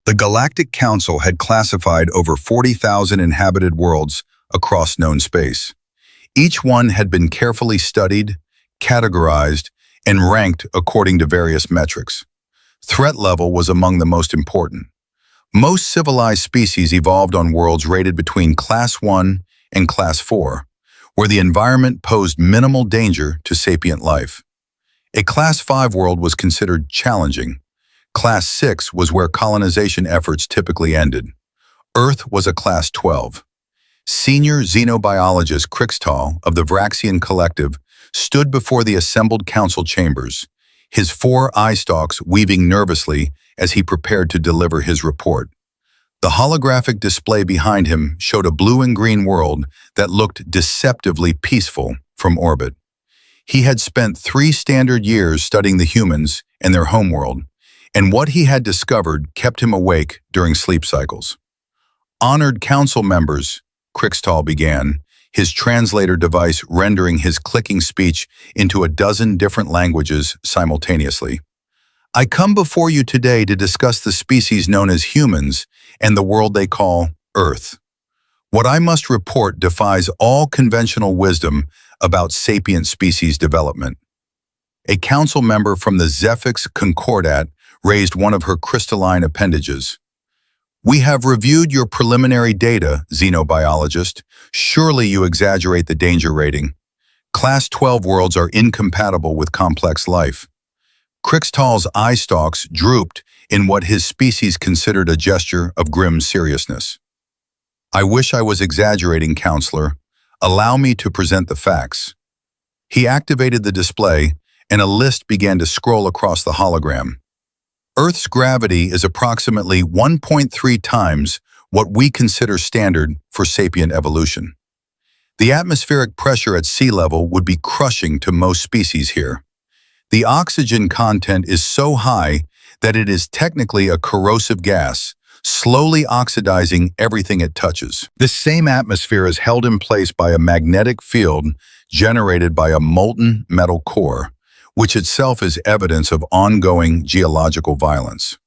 The Galactic Council had classified over 40,000 inhabited worlds across known space. Each one had been carefully studied, categorized, and ranked according to various metrics. Threat level was among the most important. Most civilized species evolved on worlds rated between Class 1 and Class 4, where the environment posed minimal danger to sapient life. A Class 5 world was considered challenging. Class 6 was where colonization efforts typically ended. Earth was a Class 12. Senior xenobiologist Krixtal of the Vraxian Collective stood before the assembled council chambers, his 4 eye stalks weaving nervously as he prepared to deliver his report. The holographic display behind him showed a blue and green world that looked deceptively peaceful from orbit. He had spent 3 standard years studying the humans and their homeworld, and what he had discovered kept him awake during sleep cycles. Honored council members, Krixtal began, his translator device rendering his clicking speech into a dozen different languages simultaneously. I come before you today to discuss the species known as humans and the world they call Earth. What I must report defies all conventional wisdom about sapient species development. A council member from the Zephix Concordat raised one of her crystalline appendages. We have reviewed your preliminary data, xenobiologist. Surely you exaggerate the danger rating. Class 12 worlds are incompatible with complex life. Krixtal's eye stalks drooped in what his species considered a gesture of grim seriousness. I wish I was exaggerating, counselor. Allow me to present the facts. He activated the display, and a list began to scroll across the hologram. Earth's gravity is approximately 1.3 times what we consider standard for sapient evolution. The atmospheric pressure at sea level would be crushing to most species here. The oxygen content is so high that it is technically a corrosive gas, slowly oxidizing everything it touches. This same atmosphere is held in place by a magnetic field generated by a molten metal core, which itself is evidence of ongoing geological violence.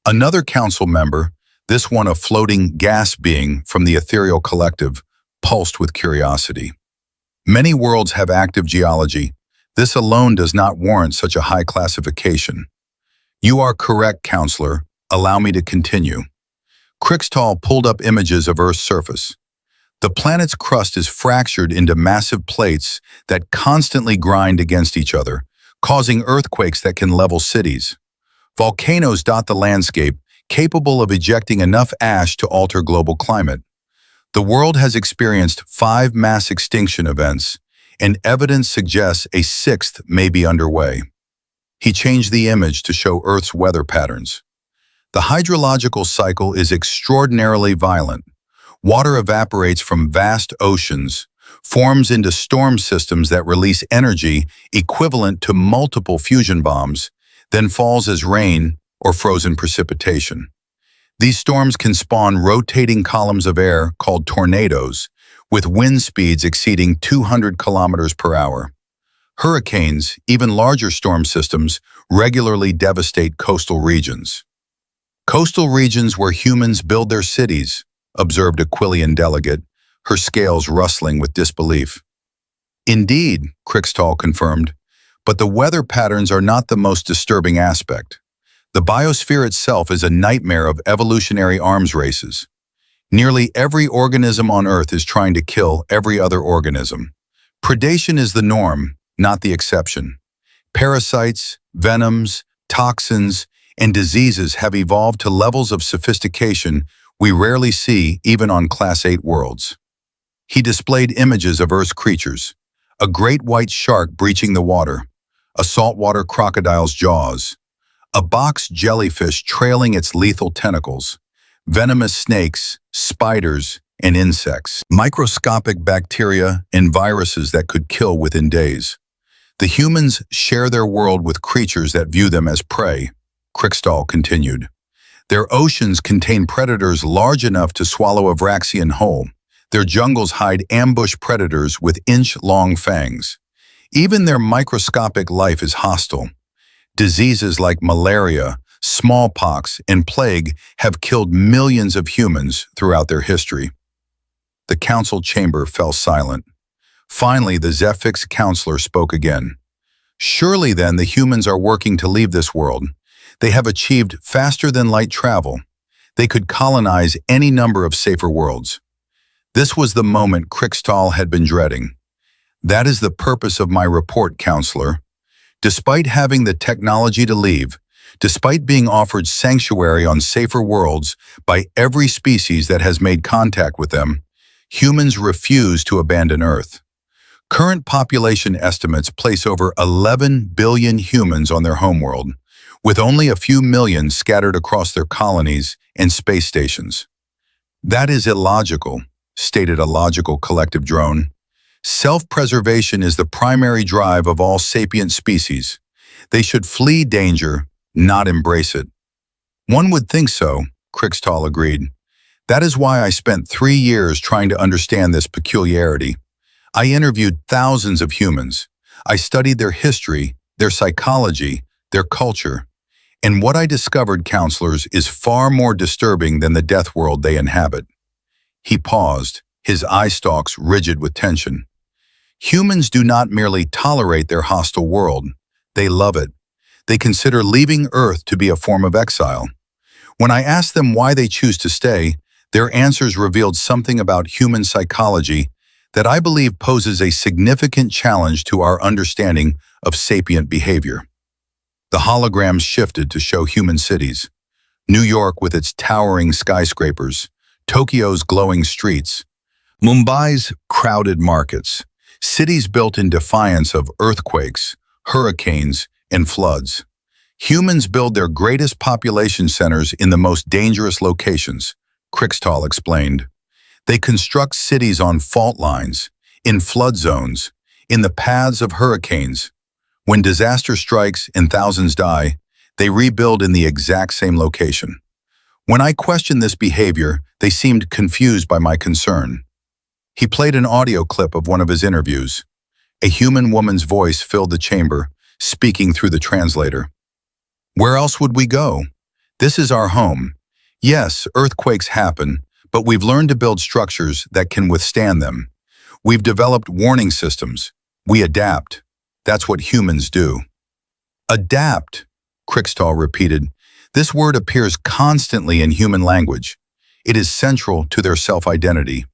Another council member, this one a floating gas being from the ethereal collective, pulsed with curiosity. Many worlds have active geology. This alone does not warrant such a high classification. You are correct, counselor. Allow me to continue. Krixtal pulled up images of Earth's surface. The planet's crust is fractured into massive plates that constantly grind against each other, causing earthquakes that can level cities. Volcanoes dot the landscape, capable of ejecting enough ash to alter global climate. The world has experienced 5 mass extinction events, and evidence suggests a 6th may be underway. He changed the image to show Earth's weather patterns. The hydrological cycle is extraordinarily violent. Water evaporates from vast oceans, forms into storm systems that release energy equivalent to multiple fusion bombs, then falls as rain or frozen precipitation. These storms can spawn rotating columns of air called tornadoes, with wind speeds exceeding 200 kilometers per hour. Hurricanes, even larger storm systems, regularly devastate coastal regions. Coastal regions where humans build their cities, observed a Quillian delegate, her scales rustling with disbelief. Indeed, Krixtal confirmed, but the weather patterns are not the most disturbing aspect. The biosphere itself is a nightmare of evolutionary arms races. Nearly every organism on Earth is trying to kill every other organism. Predation is the norm, not the exception. Parasites, venoms, toxins, and diseases have evolved to levels of sophistication we rarely see even on Class 8 worlds. He displayed images of Earth's creatures, a great white shark breaching the water, a saltwater crocodile's jaws, a box jellyfish trailing its lethal tentacles, venomous snakes, spiders, and insects, microscopic bacteria and viruses that could kill within days. The humans share their world with creatures that view them as prey, Krixtal continued. Their oceans contain predators large enough to swallow a Vraxian whole. Their jungles hide ambush predators with inch-long fangs. Even their microscopic life is hostile. Diseases like malaria, smallpox, and plague have killed millions of humans throughout their history. The council chamber fell silent. Finally, the Zephix counselor spoke again. Surely then the humans are working to leave this world. They have achieved faster-than-light travel. They could colonize any number of safer worlds. This was the moment Krikstal had been dreading. That is the purpose of my report, counselor. Despite having the technology to leave, despite being offered sanctuary on safer worlds by every species that has made contact with them, humans refuse to abandon Earth. Current population estimates place over 11 billion humans on their homeworld, with only a few million scattered across their colonies and space stations. That is illogical, stated a logical collective drone. Self-preservation is the primary drive of all sapient species. They should flee danger, not embrace it. One would think so, Krikstal agreed. That is why I spent 3 years trying to understand this peculiarity. I interviewed thousands of humans. I studied their history, their psychology, their culture. And what I discovered, counselors, is far more disturbing than the death world they inhabit. He paused, his eye stalks rigid with tension. Humans do not merely tolerate their hostile world. They love it. They consider leaving Earth to be a form of exile. When I asked them why they choose to stay, their answers revealed something about human psychology that I believe poses a significant challenge to our understanding of sapient behavior. The holograms shifted to show human cities. New York with its towering skyscrapers, Tokyo's glowing streets, Mumbai's crowded markets, cities built in defiance of earthquakes, hurricanes, and floods. Humans build their greatest population centers in the most dangerous locations, Krikstal explained. They construct cities on fault lines, in flood zones, in the paths of hurricanes. When disaster strikes and thousands die, they rebuild in the exact same location. When I questioned this behavior, they seemed confused by my concern. He played an audio clip of one of his interviews. A human woman's voice filled the chamber, speaking through the translator. Where else would we go? This is our home. Yes, earthquakes happen, but we've learned to build structures that can withstand them. We've developed warning systems. We adapt. That's what humans do. Adapt, Krikstal repeated. This word appears constantly in human language. It is central to their self-identity.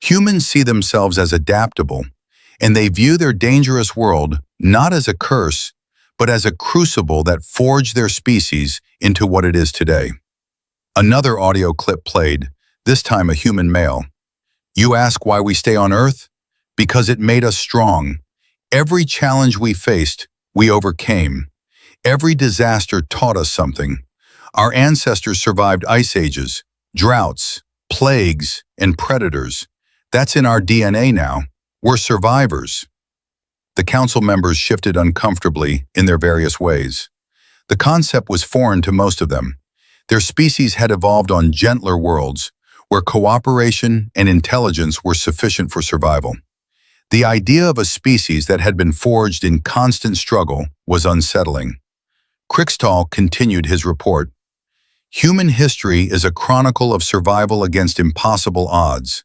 Humans see themselves as adaptable, and they view their dangerous world not as a curse, but as a crucible that forged their species into what it is today. Another audio clip played, this time a human male. You ask why we stay on Earth? Because it made us strong. Every challenge we faced, we overcame. Every disaster taught us something. Our ancestors survived ice ages, droughts, plagues, and predators. That's in our DNA now. We're survivors. The council members shifted uncomfortably in their various ways. The concept was foreign to most of them. Their species had evolved on gentler worlds, where cooperation and intelligence were sufficient for survival. The idea of a species that had been forged in constant struggle was unsettling. Krikstal continued his report. Human history is a chronicle of survival against impossible odds.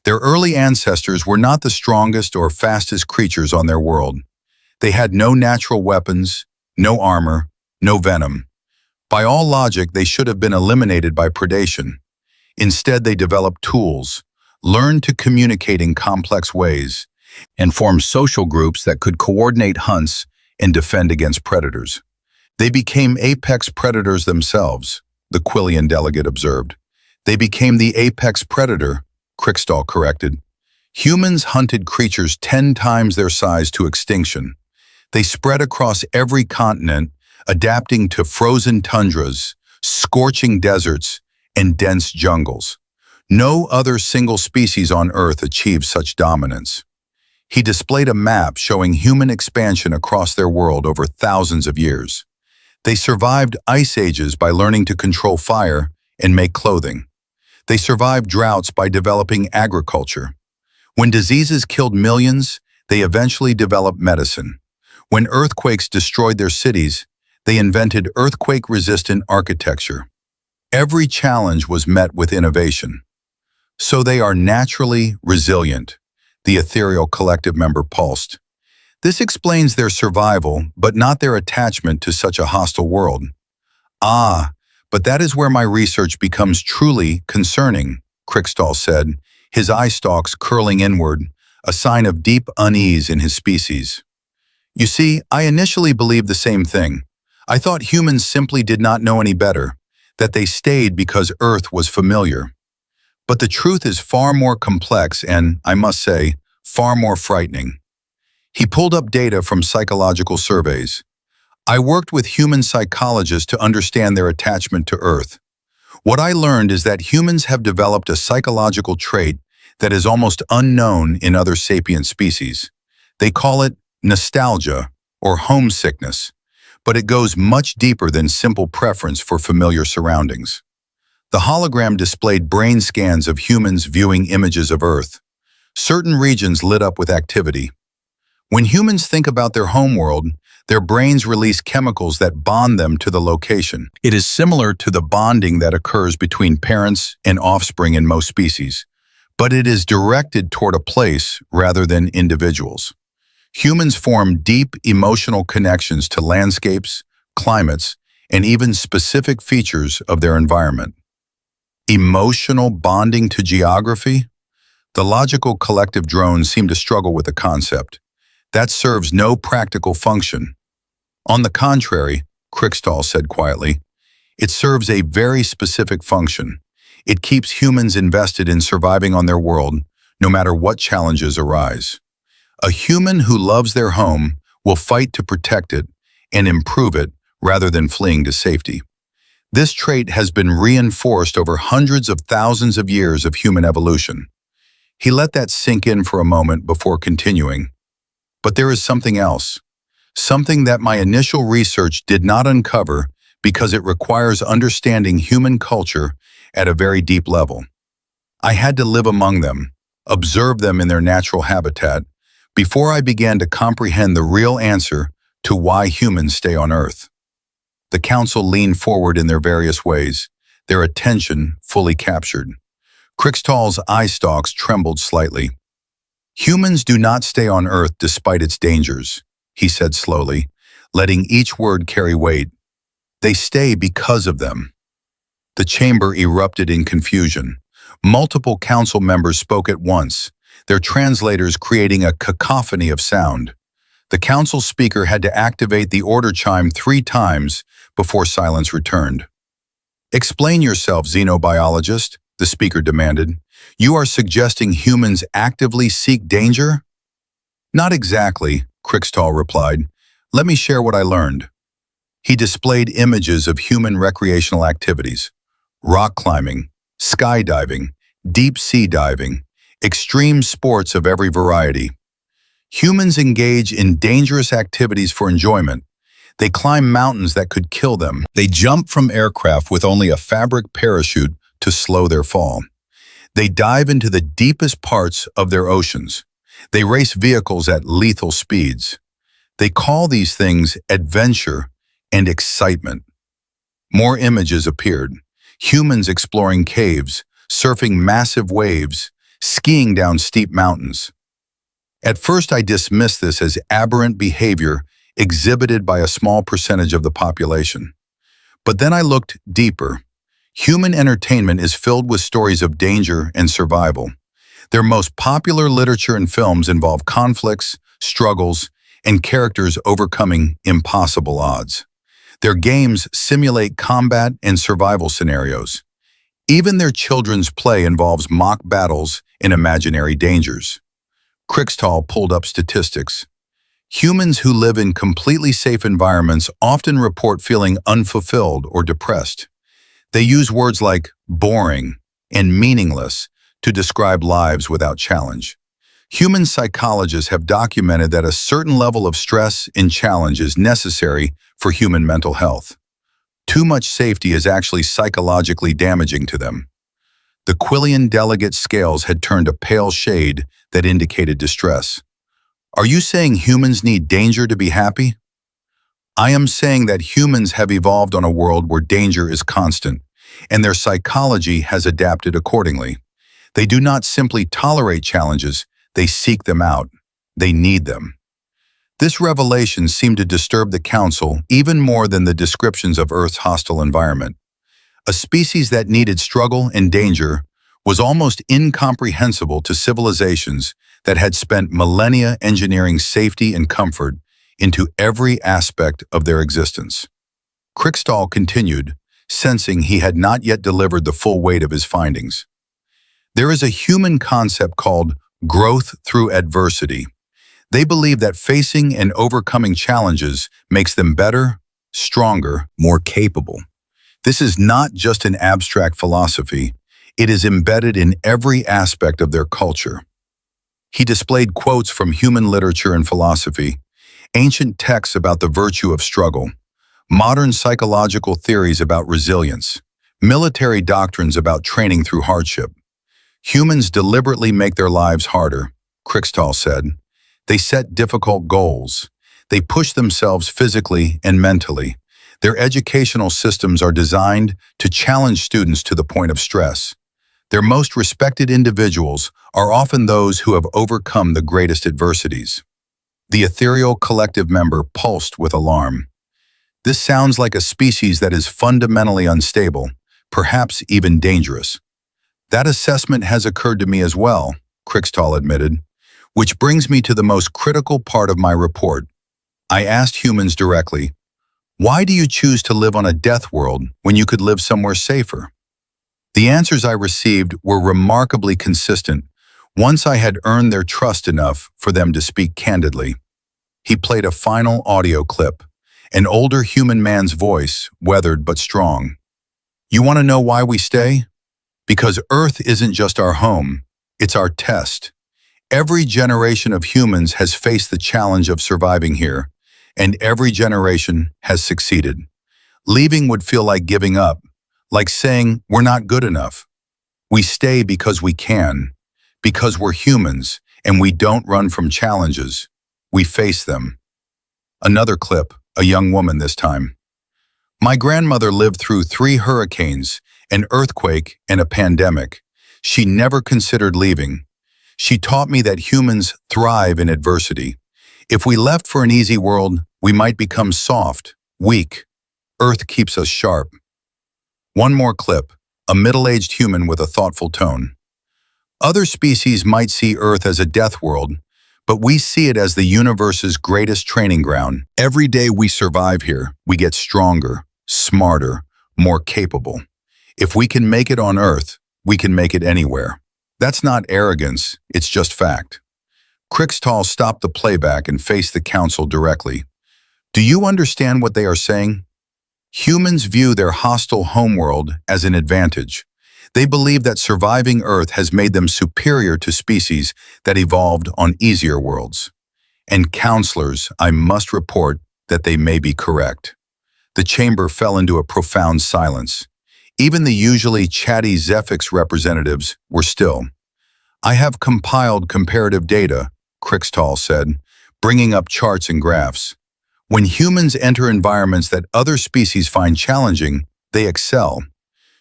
Their early ancestors were not the strongest or fastest creatures on their world. They had no natural weapons, no armor, no venom. By all logic, they should have been eliminated by predation. Instead, they developed tools, learned to communicate in complex ways, and formed social groups that could coordinate hunts and defend against predators. They became apex predators themselves, the Quillian delegate observed. They became the apex predator, Krikstal corrected. Humans hunted creatures 10 times their size to extinction. They spread across every continent, adapting to frozen tundras, scorching deserts, and dense jungles. No other single species on Earth achieved such dominance. He displayed a map showing human expansion across their world over thousands of years. They survived ice ages by learning to control fire and make clothing. They survived droughts by developing agriculture. When diseases killed millions, they eventually developed medicine. When earthquakes destroyed their cities, They invented earthquake-resistant architecture. Every challenge was met with innovation. So they are naturally resilient, the ethereal collective member pulsed. This explains their survival, but not their attachment to such a hostile world. Ah, but that is where my research becomes truly concerning, Crickstall said, his eye stalks curling inward, a sign of deep unease in his species. You see, I initially believed the same thing. I thought humans simply did not know any better, that they stayed because Earth was familiar. But the truth is far more complex and, I must say, far more frightening. He pulled up data from psychological surveys. I worked with human psychologists to understand their attachment to Earth. What I learned is that humans have developed a psychological trait that is almost unknown in other sapient species. They call it nostalgia or homesickness, but it goes much deeper than simple preference for familiar surroundings. The hologram displayed brain scans of humans viewing images of Earth. Certain regions lit up with activity. When humans think about their homeworld, their brains release chemicals that bond them to the location. It is similar to the bonding that occurs between parents and offspring in most species, but it is directed toward a place rather than individuals. Humans form deep emotional connections to landscapes, climates, and even specific features of their environment. Emotional bonding to geography? The logical collective drones seem to struggle with the concept. That serves no practical function. On the contrary, Crickstall said quietly, it serves a very specific function. It keeps humans invested in surviving on their world, no matter what challenges arise. A human who loves their home will fight to protect it and improve it rather than fleeing to safety. This trait has been reinforced over hundreds of thousands of years of human evolution. He let that sink in for a moment before continuing. But there is something else, something that my initial research did not uncover because it requires understanding human culture at a very deep level. I had to live among them, observe them in their natural habitat, before I began to comprehend the real answer to why humans stay on Earth. The council leaned forward in their various ways, their attention fully captured. Crickstall's eye stalks trembled slightly. Humans do not stay on Earth despite its dangers, he said slowly, letting each word carry weight. They stay because of them. The chamber erupted in confusion. Multiple council members spoke at once, their translators creating a cacophony of sound. The council speaker had to activate the order chime 3 times before silence returned. Explain yourself, xenobiologist, the speaker demanded. You are suggesting humans actively seek danger? Not exactly, Crickstall replied. Let me share what I learned. He displayed images of human recreational activities: rock climbing, skydiving, deep sea diving, extreme sports of every variety. Humans engage in dangerous activities for enjoyment. They climb mountains that could kill them. They jump from aircraft with only a fabric parachute to slow their fall. They dive into the deepest parts of their oceans. They race vehicles at lethal speeds. They call these things adventure and excitement. More images appeared. Humans exploring caves, surfing massive waves, skiing down steep mountains. At first, I dismissed this as aberrant behavior exhibited by a small percentage of the population. But then I looked deeper. Human entertainment is filled with stories of danger and survival. Their most popular literature and films involve conflicts, struggles, and characters overcoming impossible odds. Their games simulate combat and survival scenarios. Even their children's play involves mock battles and imaginary dangers. Crickstall pulled up statistics. Humans who live in completely safe environments often report feeling unfulfilled or depressed. They use words like boring and meaningless to describe lives without challenge. Human psychologists have documented that a certain level of stress and challenge is necessary for human mental health. Too much safety is actually psychologically damaging to them. The Quillian delegate scales had turned a pale shade that indicated distress. Are you saying humans need danger to be happy? I am saying that humans have evolved on a world where danger is constant, and their psychology has adapted accordingly. They do not simply tolerate challenges, they seek them out. They need them. This revelation seemed to disturb the Council even more than the descriptions of Earth's hostile environment. A species that needed struggle and danger was almost incomprehensible to civilizations that had spent millennia engineering safety and comfort into every aspect of their existence. Crickstall continued, sensing he had not yet delivered the full weight of his findings. There is a human concept called growth through adversity. They believe that facing and overcoming challenges makes them better, stronger, more capable. This is not just an abstract philosophy, it is embedded in every aspect of their culture. He displayed quotes from human literature and philosophy, ancient texts about the virtue of struggle, modern psychological theories about resilience, military doctrines about training through hardship. Humans deliberately make their lives harder, Crickstall said. They set difficult goals. They push themselves physically and mentally. Their educational systems are designed to challenge students to the point of stress. Their most respected individuals are often those who have overcome the greatest adversities. The ethereal collective member pulsed with alarm. This sounds like a species that is fundamentally unstable, perhaps even dangerous. That assessment has occurred to me as well, Crickstall admitted, which brings me to the most critical part of my report. I asked humans directly, why do you choose to live on a death world when you could live somewhere safer? The answers I received were remarkably consistent once I had earned their trust enough for them to speak candidly. He played a final audio clip, an older human man's voice, weathered but strong. You want to know why we stay? Because Earth isn't just our home, it's our test. Every generation of humans has faced the challenge of surviving here, and every generation has succeeded. Leaving would feel like giving up, like saying we're not good enough. We stay because we can, because we're humans, and we don't run from challenges. We face them. Another clip, a young woman this time. My grandmother lived through 3 hurricanes, an earthquake, and a pandemic. She never considered leaving. She taught me that humans thrive in adversity. If we left for an easy world, we might become soft, weak. Earth keeps us sharp. One more clip, a middle-aged human with a thoughtful tone. Other species might see Earth as a death world, but we see it as the universe's greatest training ground. Every day we survive here, we get stronger, smarter, more capable. If we can make it on Earth, we can make it anywhere. That's not arrogance, it's just fact. Crickstall stopped the playback and faced the Council directly. Do you understand what they are saying? Humans view their hostile homeworld as an advantage. They believe that surviving Earth has made them superior to species that evolved on easier worlds. And counselors, I must report that they may be correct. The chamber fell into a profound silence. Even the usually chatty Zephix representatives were still. I have compiled comparative data, Crickstall said, bringing up charts and graphs. When humans enter environments that other species find challenging, they excel.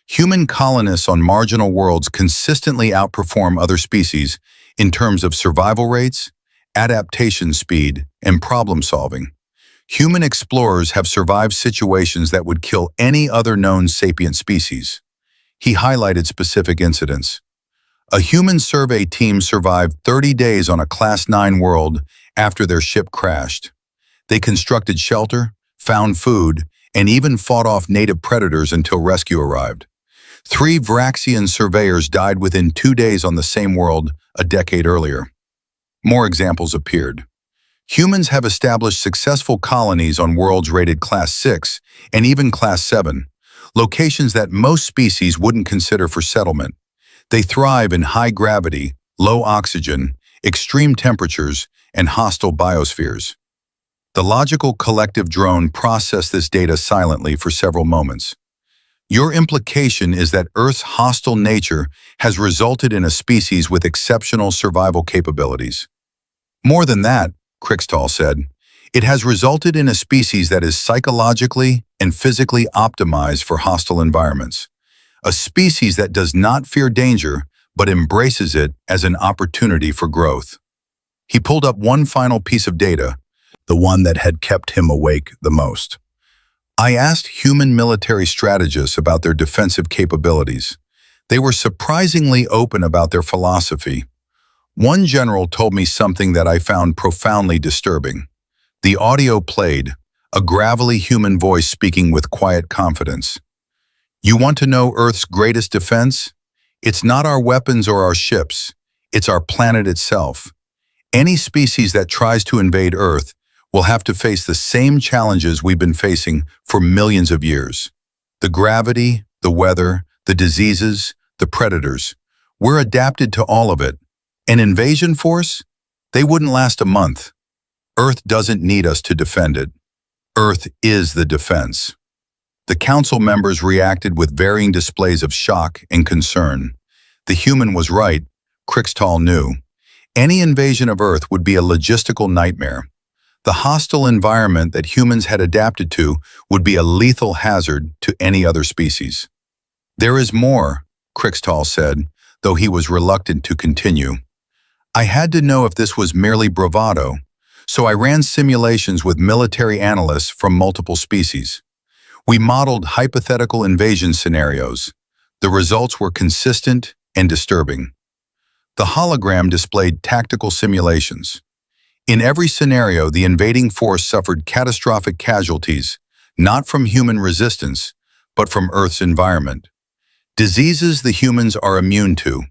Human colonists on marginal worlds consistently outperform other species in terms of survival rates, adaptation speed, and problem solving. Human explorers have survived situations that would kill any other known sapient species. He highlighted specific incidents. A human survey team survived 30 days on a Class 9 world after their ship crashed. They constructed shelter, found food, and even fought off native predators until rescue arrived. 3 Vraxian surveyors died within 2 days on the same world a decade earlier. More examples appeared. Humans have established successful colonies on worlds rated Class 6 and even Class 7, locations that most species wouldn't consider for settlement. They thrive in high gravity, low oxygen, extreme temperatures, and hostile biospheres. The logical collective drone processed this data silently for several moments. Your implication is that Earth's hostile nature has resulted in a species with exceptional survival capabilities. More than that, Crickstall said, It has resulted in a species that is psychologically and physically optimized for hostile environments. A species that does not fear danger, but embraces it as an opportunity for growth. He pulled up one final piece of data, the one that had kept him awake the most. I asked human military strategists about their defensive capabilities. They were surprisingly open about their philosophy. One general told me something that I found profoundly disturbing. The audio played, a gravelly human voice speaking with quiet confidence. You want to know Earth's greatest defense? It's not our weapons or our ships. It's our planet itself. Any species that tries to invade Earth will have to face the same challenges we've been facing for millions of years. The gravity, the weather, the diseases, the predators. We're adapted to all of it. An invasion force? They wouldn't last a month. Earth doesn't need us to defend it. Earth is the defense. The council members reacted with varying displays of shock and concern. The human was right, Crixtall knew. Any invasion of Earth would be a logistical nightmare. The hostile environment that humans had adapted to would be a lethal hazard to any other species. There is more, Crixtall said, though he was reluctant to continue. I had to know if this was merely bravado, so I ran simulations with military analysts from multiple species. We modeled hypothetical invasion scenarios. The results were consistent and disturbing. The hologram displayed tactical simulations. In every scenario, the invading force suffered catastrophic casualties, not from human resistance, but from Earth's environment. Diseases the humans are immune to.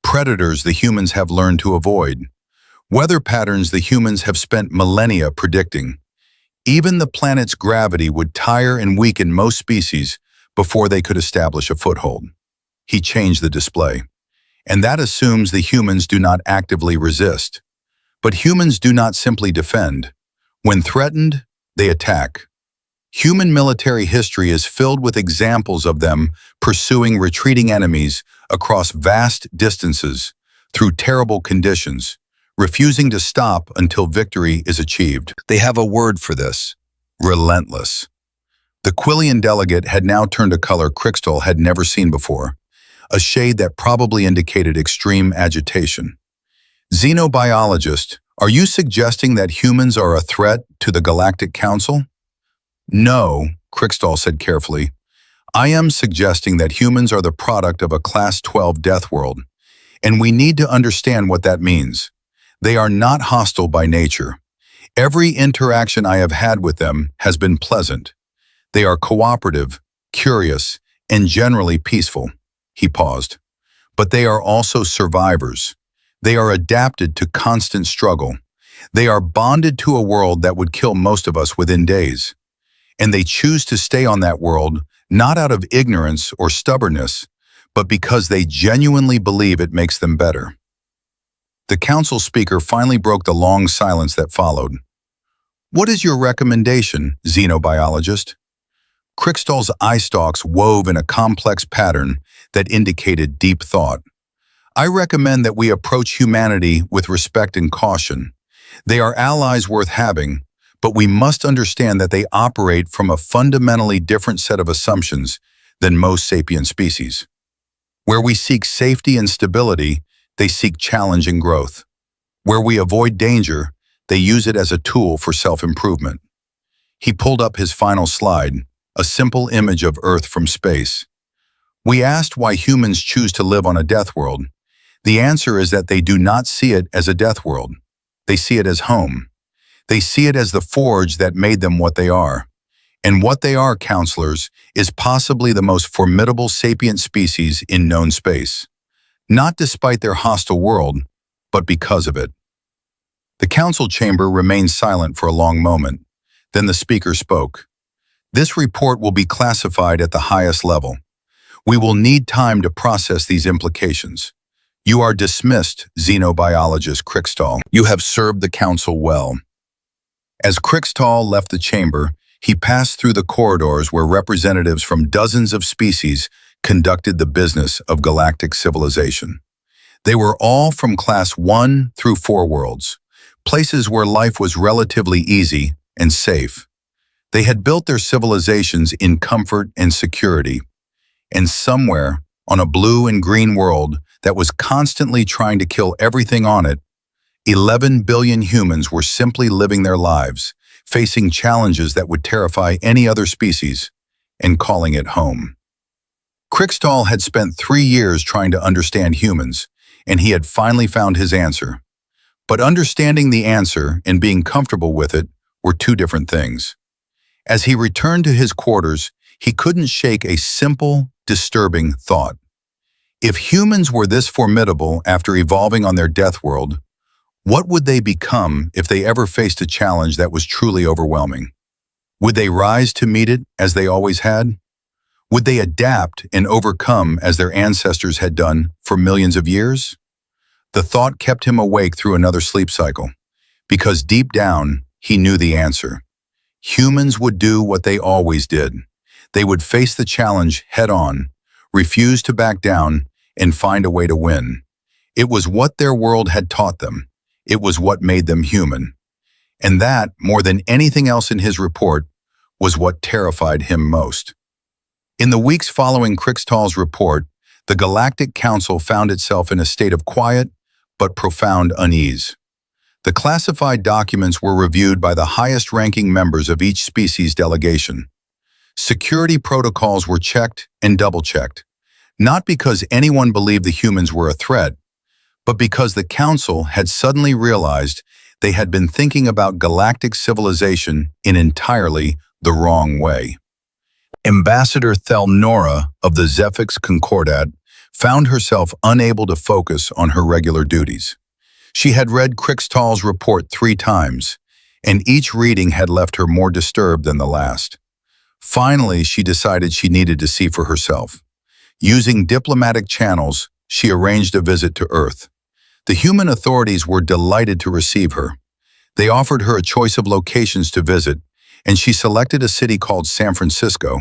Predators the humans have learned to avoid. Weather patterns the humans have spent millennia predicting. Even the planet's gravity would tire and weaken most species before they could establish a foothold. He changed the display. And that assumes the humans do not actively resist. But humans do not simply defend. When threatened, they attack. Human military history is filled with examples of them pursuing retreating enemies across vast distances through terrible conditions, refusing to stop until victory is achieved. They have a word for this: relentless. The Quillian delegate had now turned a color Crixtall had never seen before, a shade that probably indicated extreme agitation. Xenobiologist, are you suggesting that humans are a threat to the Galactic Council? No, Crixtall said carefully. I am suggesting that humans are the product of a Class 12 death world, and we need to understand what that means. They are not hostile by nature. Every interaction I have had with them has been pleasant. They are cooperative, curious, and generally peaceful. He paused. But they are also survivors. They are adapted to constant struggle. They are bonded to a world that would kill most of us within days. And they choose to stay on that world not out of ignorance or stubbornness, but because they genuinely believe it makes them better. The council speaker finally broke the long silence that followed. What is your recommendation, xenobiologist? Crixtall's eye stalks wove in a complex pattern that indicated deep thought. I recommend that we approach humanity with respect and caution. They are allies worth having, but we must understand that they operate from a fundamentally different set of assumptions than most sapient species. Where we seek safety and stability, they seek challenge and growth. Where we avoid danger, they use it as a tool for self-improvement. He pulled up his final slide, a simple image of Earth from space. We asked why humans choose to live on a death world. The answer is that they do not see it as a death world. They see it as home. They see it as the forge that made them what they are. And what they are, counselors, is possibly the most formidable sapient species in known space. Not despite their hostile world, but because of it. The council chamber remained silent for a long moment. Then the speaker spoke. This report will be classified at the highest level. We will need time to process these implications. You are dismissed, xenobiologist Crixtall. You have served the council well. As Crixtall left the chamber, he passed through the corridors where representatives from dozens of species conducted the business of galactic civilization. They were all from Class 1 through 4 worlds, places where life was relatively easy and safe. They had built their civilizations in comfort and security, and somewhere on a blue and green world that was constantly trying to kill everything on it, 11 billion humans were simply living their lives, facing challenges that would terrify any other species, and calling it home. Krikstal had spent 3 years trying to understand humans, and he had finally found his answer. But understanding the answer and being comfortable with it were two different things. As he returned to his quarters, he couldn't shake a simple, disturbing thought. If humans were this formidable after evolving on their death world, what would they become if they ever faced a challenge that was truly overwhelming? Would they rise to meet it as they always had? Would they adapt and overcome as their ancestors had done for millions of years? The thought kept him awake through another sleep cycle, because deep down, he knew the answer. Humans would do what they always did. They would face the challenge head-on, refuse to back down, and find a way to win. It was what their world had taught them. It was what made them human. And that, more than anything else in his report, was what terrified him most. In the weeks following Krikstal's report, the Galactic Council found itself in a state of quiet but profound unease. The classified documents were reviewed by the highest-ranking members of each species delegation. Security protocols were checked and double-checked, not because anyone believed the humans were a threat, but because the Council had suddenly realized they had been thinking about galactic civilization in entirely the wrong way. Ambassador Thelnora of the Zephix Concordat found herself unable to focus on her regular duties. She had read Krikstal's report 3 times, and each reading had left her more disturbed than the last. Finally, she decided she needed to see for herself. Using diplomatic channels, she arranged a visit to Earth. The human authorities were delighted to receive her. They offered her a choice of locations to visit, and she selected a city called San Francisco,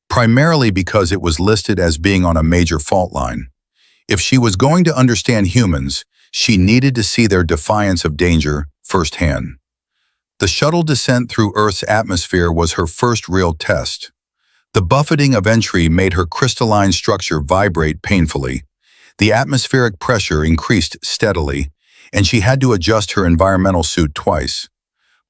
primarily because it was listed as being on a major fault line. If she was going to understand humans, she needed to see their defiance of danger firsthand. The shuttle descent through Earth's atmosphere was her first real test. The buffeting of entry made her crystalline structure vibrate painfully. The atmospheric pressure increased steadily, and she had to adjust her environmental suit twice.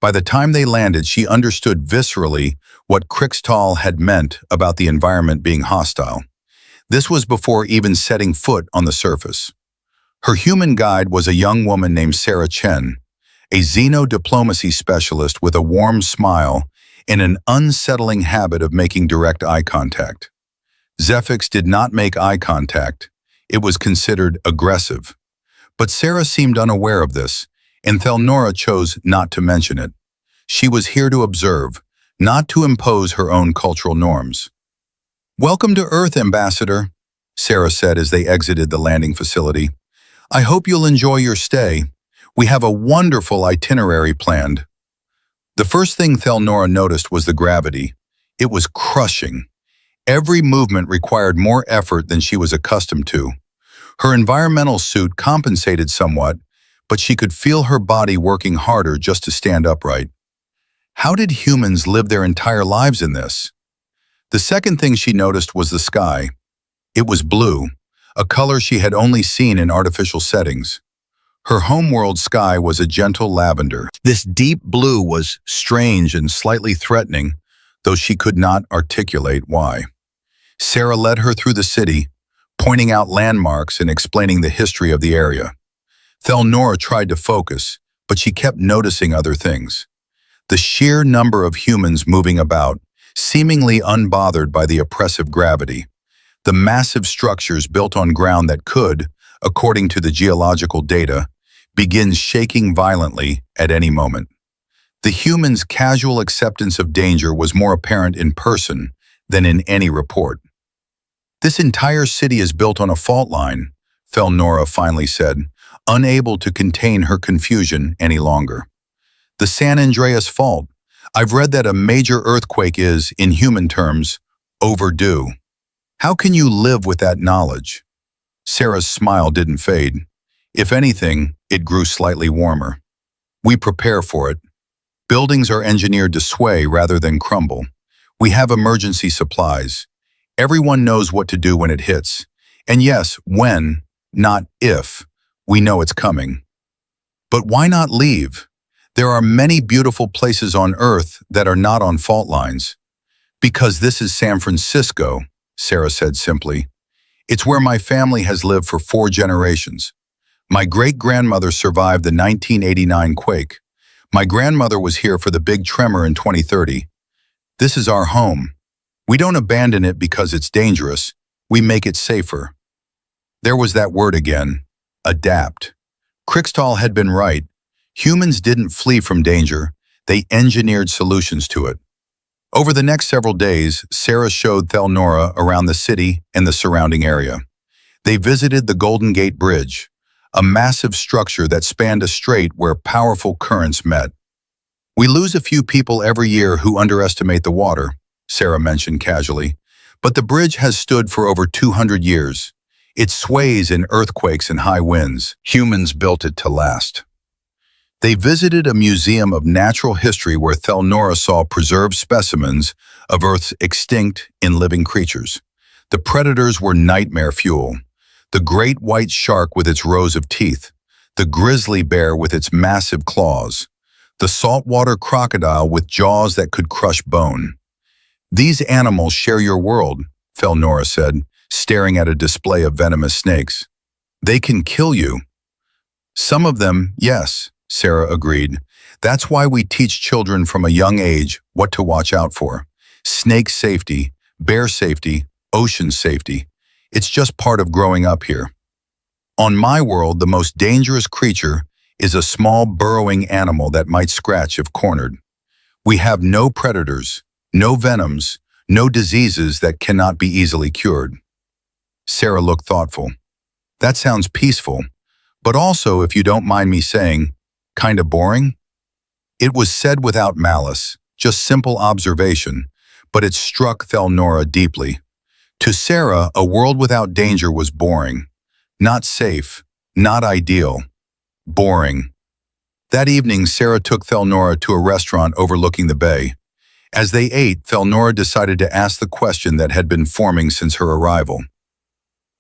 By the time they landed, she understood viscerally what Krikstal had meant about the environment being hostile. This was before even setting foot on the surface. Her human guide was a young woman named Sarah Chen, a xenodiplomacy specialist with a warm smile and an unsettling habit of making direct eye contact. Zephix did not make eye contact. It was considered aggressive. But Sarah seemed unaware of this, and Thelnora chose not to mention it. She was here to observe, not to impose her own cultural norms. "Welcome to Earth, Ambassador," Sarah said as they exited the landing facility. "I hope you'll enjoy your stay. We have a wonderful itinerary planned." The first thing Thelnora noticed was the gravity. It was crushing. Every movement required more effort than she was accustomed to. Her environmental suit compensated somewhat, but she could feel her body working harder just to stand upright. How did humans live their entire lives in this? The second thing she noticed was the sky. It was blue, a color she had only seen in artificial settings. Her homeworld sky was a gentle lavender. This deep blue was strange and slightly threatening, though she could not articulate why. Sarah led her through the city, pointing out landmarks and explaining the history of the area. Thelnora tried to focus, but she kept noticing other things. The sheer number of humans moving about, seemingly unbothered by the oppressive gravity. The massive structures built on ground that could, according to the geological data, begin shaking violently at any moment. The humans' casual acceptance of danger was more apparent in person than in any report. "This entire city is built on a fault line," Thelnora finally said, unable to contain her confusion any longer. "The San Andreas Fault. I've read that a major earthquake is, in human terms, overdue. How can you live with that knowledge?" Sarah's smile didn't fade. If anything, it grew slightly warmer. We prepare for it. Buildings are engineered to sway rather than crumble. We have emergency supplies. Everyone knows what to do when it hits. And yes, when, not if, we know it's coming. But why not leave? There are many beautiful places on Earth that are not on fault lines. Because this is San Francisco, Sarah said simply. It's where my family has lived for 4 generations. My great-grandmother survived the 1989 quake. My grandmother was here for the big tremor in 2030. This is our home. We don't abandon it because it's dangerous. We make it safer. There was that word again, adapt. Crickstall had been right. Humans didn't flee from danger. They engineered solutions to it. Over the next several days, Sarah showed Thelnora around the city and the surrounding area. They visited the Golden Gate Bridge, a massive structure that spanned a strait where powerful currents met. We lose a few people every year who underestimate the water, Sarah mentioned casually, but the bridge has stood for over 200 years. It sways in earthquakes and high winds. Humans built it to last. They visited a museum of natural history where Thelnora saw preserved specimens of Earth's extinct and living creatures. The predators were nightmare fuel. The great white shark with its rows of teeth, the grizzly bear with its massive claws, the saltwater crocodile with jaws that could crush bone. These animals share your world, Thelnora said, staring at a display of venomous snakes. They can kill you. Some of them, yes, Sarah agreed. That's why we teach children from a young age what to watch out for. Snake safety, bear safety, ocean safety. It's just part of growing up here. On my world, the most dangerous creature is a small burrowing animal that might scratch if cornered. We have no predators, no venoms, no diseases that cannot be easily cured. Sarah looked thoughtful. That sounds peaceful, but also, if you don't mind me saying, kind of boring? It was said without malice, just simple observation, but it struck Thelnora deeply. To Sarah, a world without danger was boring. Not safe, not ideal. Boring. That evening, Sarah took Thelnora to a restaurant overlooking the bay. As they ate, Thelnora decided to ask the question that had been forming since her arrival.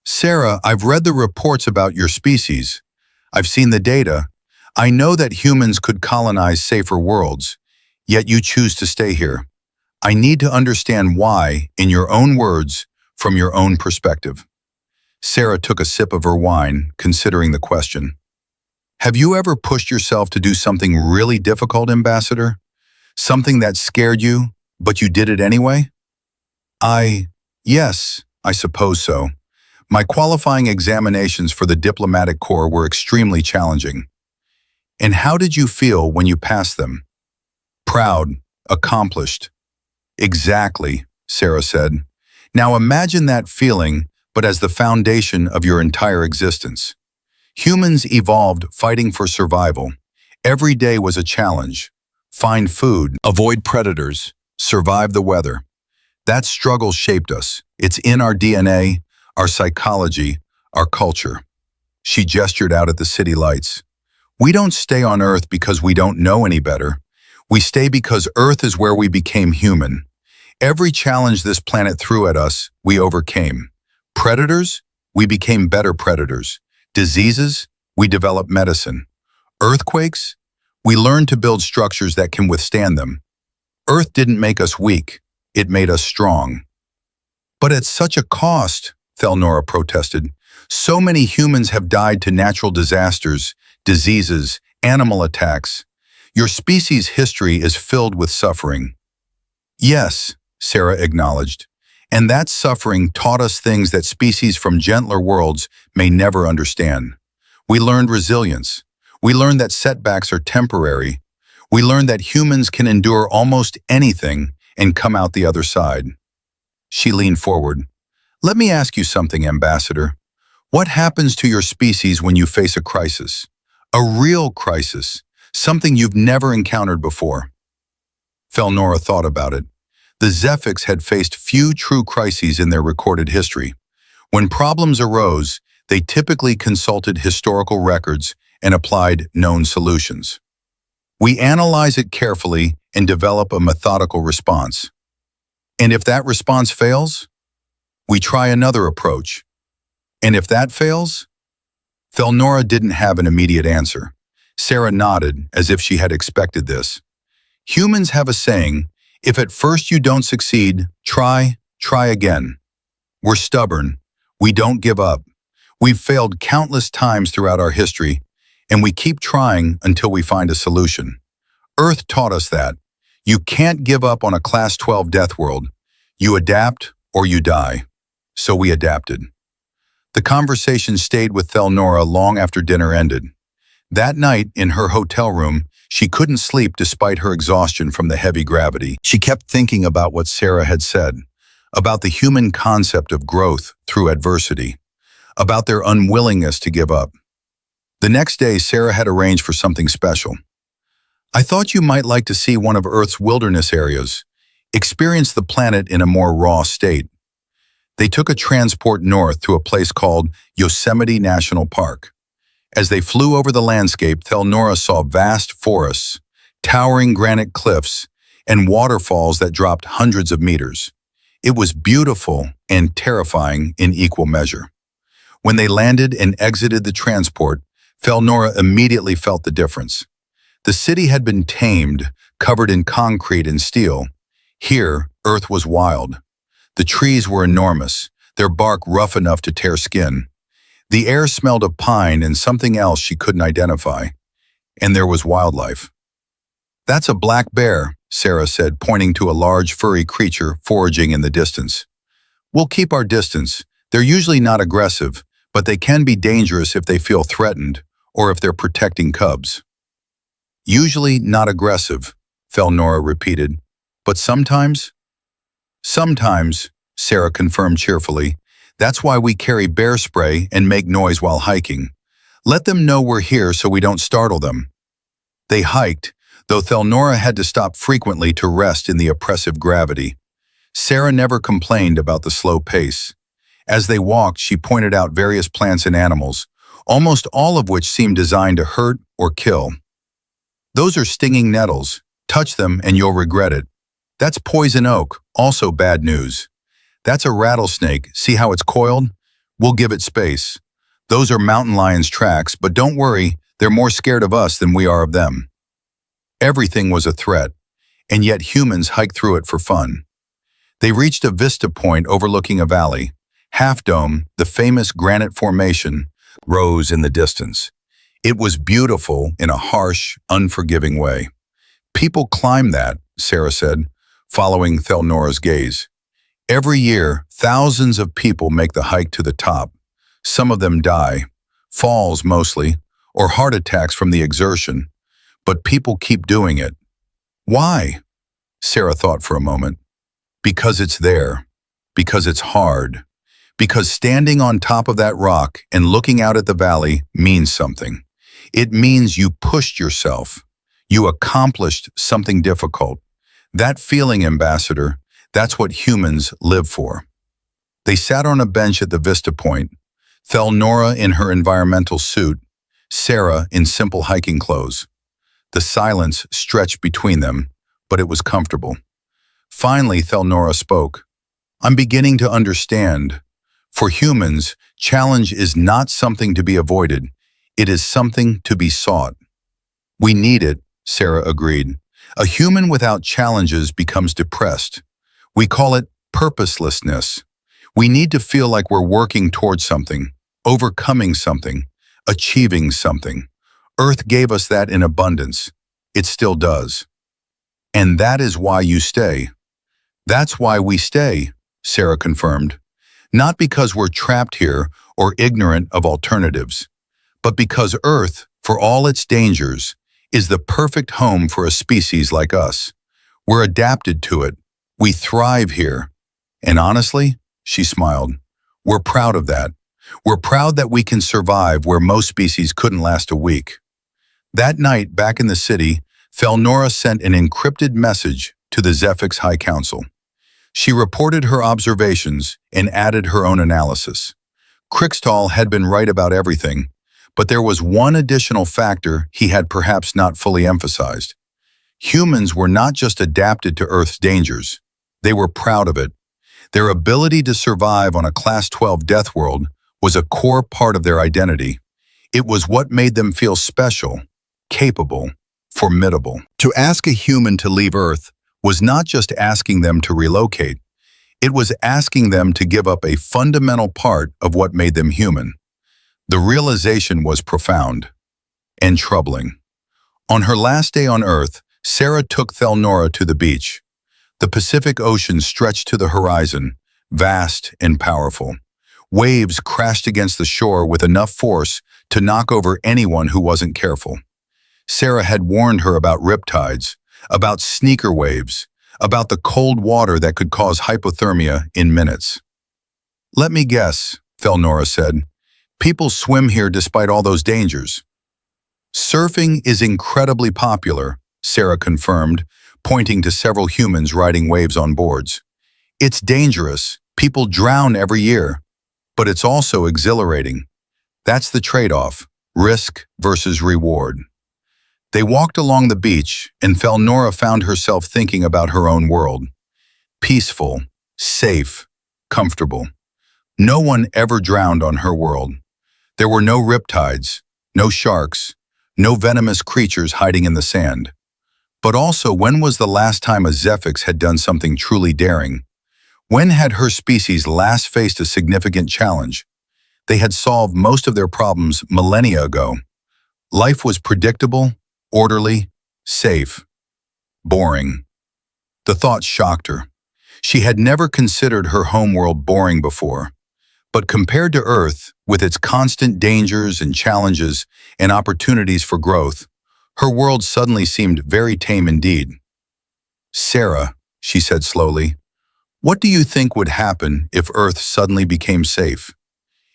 Sarah, I've read the reports about your species. I've seen the data. I know that humans could colonize safer worlds, yet you choose to stay here. I need to understand why, in your own words, from your own perspective. Sarah took a sip of her wine, considering the question. Have you ever pushed yourself to do something really difficult, Ambassador? Something that scared you, but you did it anyway? Yes, I suppose so. My qualifying examinations for the diplomatic corps were extremely challenging. And how did you feel when you passed them? Proud, accomplished. Exactly, Sarah said. Now imagine that feeling, but as the foundation of your entire existence. Humans evolved fighting for survival. Every day was a challenge. Find food, avoid predators, survive the weather. That struggle shaped us. It's in our DNA, our psychology, our culture. She gestured out at the city lights. We don't stay on Earth because we don't know any better. We stay because Earth is where we became human. Every challenge this planet threw at us, we overcame. Predators? We became better predators. Diseases? We developed medicine. Earthquakes? We learned to build structures that can withstand them. Earth didn't make us weak. It made us strong. But at such a cost, Thelnora protested. So many humans have died to natural disasters, diseases, animal attacks. Your species' history is filled with suffering. Yes, Sarah acknowledged, and that suffering taught us things that species from gentler worlds may never understand. We learned resilience. We learned that setbacks are temporary. We learned that humans can endure almost anything and come out the other side. She leaned forward. Let me ask you something, Ambassador. What happens to your species when you face a crisis? A real crisis, something you've never encountered before. Thelnora thought about it. The Zephyx had faced few true crises in their recorded history. When problems arose, they typically consulted historical records and applied known solutions. We analyze it carefully and develop a methodical response. And if that response fails, we try another approach. And if that fails? Thelnora didn't have an immediate answer. Sarah nodded as if she had expected this. Humans have a saying, if at first you don't succeed, try again. We're stubborn. We don't give up. We've failed countless times throughout our history, and we keep trying until we find a solution. Earth taught us that. You can't give up on a Class 12 death world. You adapt or you die. So we adapted. The conversation stayed with Thelnora long after dinner ended. That night, in her hotel room, she couldn't sleep despite her exhaustion from the heavy gravity. She kept thinking about what Sarah had said, about the human concept of growth through adversity, about their unwillingness to give up. The next day, Sarah had arranged for something special. I thought you might like to see one of Earth's wilderness areas, experience the planet in a more raw state. They took a transport north to a place called Yosemite National Park. As they flew over the landscape, Thelnora saw vast forests, towering granite cliffs, and waterfalls that dropped hundreds of meters. It was beautiful and terrifying in equal measure. When they landed and exited the transport, Thelnora immediately felt the difference. The city had been tamed, covered in concrete and steel. Here, Earth was wild. The trees were enormous, their bark rough enough to tear skin. The air smelled of pine and something else she couldn't identify. And there was wildlife. That's a black bear, Sarah said, pointing to a large furry creature foraging in the distance. We'll keep our distance. They're usually not aggressive, but they can be dangerous if they feel threatened or if they're protecting cubs. Usually not aggressive, Thelnora repeated. But sometimes? Sometimes, Sarah confirmed cheerfully. That's why we carry bear spray and make noise while hiking. Let them know we're here so we don't startle them. They hiked, though Thelnora had to stop frequently to rest in the oppressive gravity. Sarah never complained about the slow pace. As they walked, she pointed out various plants and animals, almost all of which seemed designed to hurt or kill. Those are stinging nettles. Touch them and you'll regret it. That's poison oak, also bad news. That's a rattlesnake. See how it's coiled? We'll give it space. Those are mountain lions' tracks, but don't worry, they're more scared of us than we are of them. Everything was a threat, and yet humans hiked through it for fun. They reached a vista point overlooking a valley. Half Dome, the famous granite formation, rose in the distance. It was beautiful in a harsh, unforgiving way. People climb that, Sarah said, following Thelnora's gaze. Every year, thousands of people make the hike to the top. Some of them die, falls mostly, or heart attacks from the exertion. But people keep doing it. Why? Sarah thought for a moment. Because it's there. Because it's hard. Because standing on top of that rock and looking out at the valley means something. It means you pushed yourself. You accomplished something difficult. That feeling, Ambassador, that's what humans live for. They sat on a bench at the vista point, Thelnora in her environmental suit, Sarah in simple hiking clothes. The silence stretched between them, but it was comfortable. Finally, Thelnora spoke. I'm beginning to understand. For humans, challenge is not something to be avoided. It is something to be sought. We need it, Sarah agreed. A human without challenges becomes depressed. We call it purposelessness. We need to feel like we're working towards something, overcoming something, achieving something. Earth gave us that in abundance. It still does. And that is why you stay. That's why we stay, Sarah confirmed. Not because we're trapped here or ignorant of alternatives, but because Earth, for all its dangers, is the perfect home for a species like us. We're adapted to it. We thrive here. And honestly, she smiled, we're proud of that. We're proud that we can survive where most species couldn't last a week. That night, back in the city, Thelnora sent an encrypted message to the Zephix High Council. She reported her observations and added her own analysis. Crixtal had been right about everything, But there was one additional factor he had perhaps not fully emphasized. Humans were not just adapted to Earth's dangers. They were proud of it. Their ability to survive on a Class 12 death world was a core part of their identity. It was what made them feel special, capable, formidable. To ask a human to leave Earth was not just asking them to relocate. It was asking them to give up a fundamental part of what made them human. The realization was profound and troubling. On her last day on Earth, Sarah took Thelnora to the beach. The Pacific Ocean stretched to the horizon, vast and powerful. Waves crashed against the shore with enough force to knock over anyone who wasn't careful. Sarah had warned her about riptides, about sneaker waves, about the cold water that could cause hypothermia in minutes. "Let me guess," Thelnora said. "People swim here despite all those dangers." "Surfing is incredibly popular," Sarah confirmed, pointing to several humans riding waves on boards. "It's dangerous. People drown every year. But it's also exhilarating. That's the trade-off, risk versus reward." They walked along the beach, and Thelnora found herself thinking about her own world. Peaceful, safe, comfortable. No one ever drowned on her world. There were no riptides, no sharks, no venomous creatures hiding in the sand. But also, when was the last time a Zephix had done something truly daring? When had her species last faced a significant challenge? They had solved most of their problems millennia ago. Life was predictable, orderly, safe, boring. The thought shocked her. She had never considered her homeworld boring before. But compared to Earth, with its constant dangers and challenges and opportunities for growth, her world suddenly seemed very tame indeed. "Sarah," she said slowly, "what do you think would happen if Earth suddenly became safe?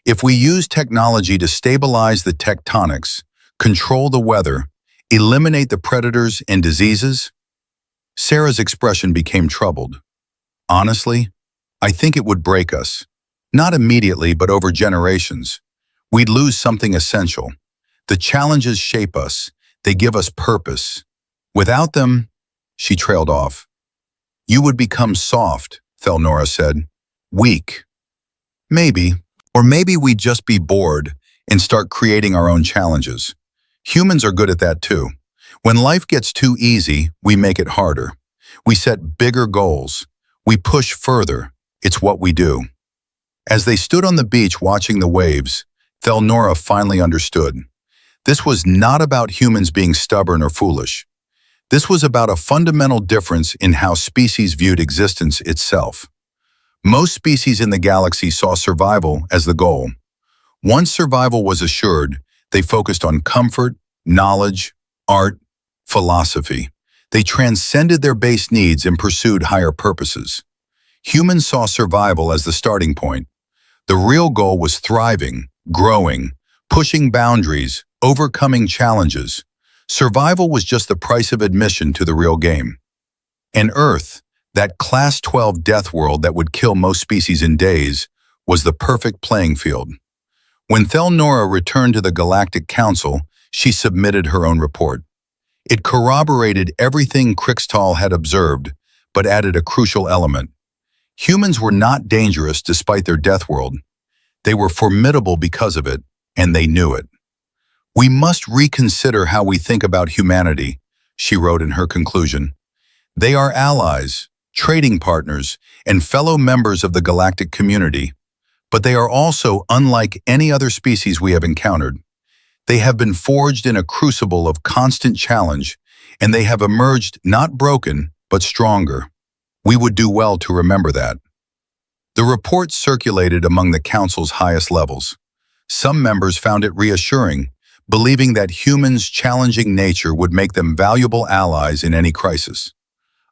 If we used technology to stabilize the tectonics, control the weather, eliminate the predators and diseases?" Sarah's expression became troubled. "Honestly, I think it would break us. Not immediately, but over generations. We'd lose something essential. The challenges shape us. They give us purpose. Without them," she trailed off. "You would become soft," Thelnora said. "Weak. Maybe. Or maybe we'd just be bored and start creating our own challenges. Humans are good at that too. When life gets too easy, we make it harder. We set bigger goals. We push further. It's what we do." As they stood on the beach watching the waves, Thelnora finally understood. This was not about humans being stubborn or foolish. This was about a fundamental difference in how species viewed existence itself. Most species in the galaxy saw survival as the goal. Once survival was assured, they focused on comfort, knowledge, art, philosophy. They transcended their base needs and pursued higher purposes. Humans saw survival as the starting point. The real goal was thriving, growing, pushing boundaries, overcoming challenges. Survival was just the price of admission to the real game. And Earth, that Class 12 death world that would kill most species in days, was the perfect playing field. When Thelnora returned to the Galactic Council, she submitted her own report. It corroborated everything Crixtal had observed, but added a crucial element. Humans were not dangerous despite their death world. They were formidable because of it, and they knew it. "We must reconsider how we think about humanity," she wrote in her conclusion. "They are allies, trading partners, and fellow members of the galactic community, but they are also unlike any other species we have encountered. They have been forged in a crucible of constant challenge, and they have emerged not broken, but stronger. We would do well to remember that." The report circulated among the Council's highest levels. Some members found it reassuring, believing that humans' challenging nature would make them valuable allies in any crisis.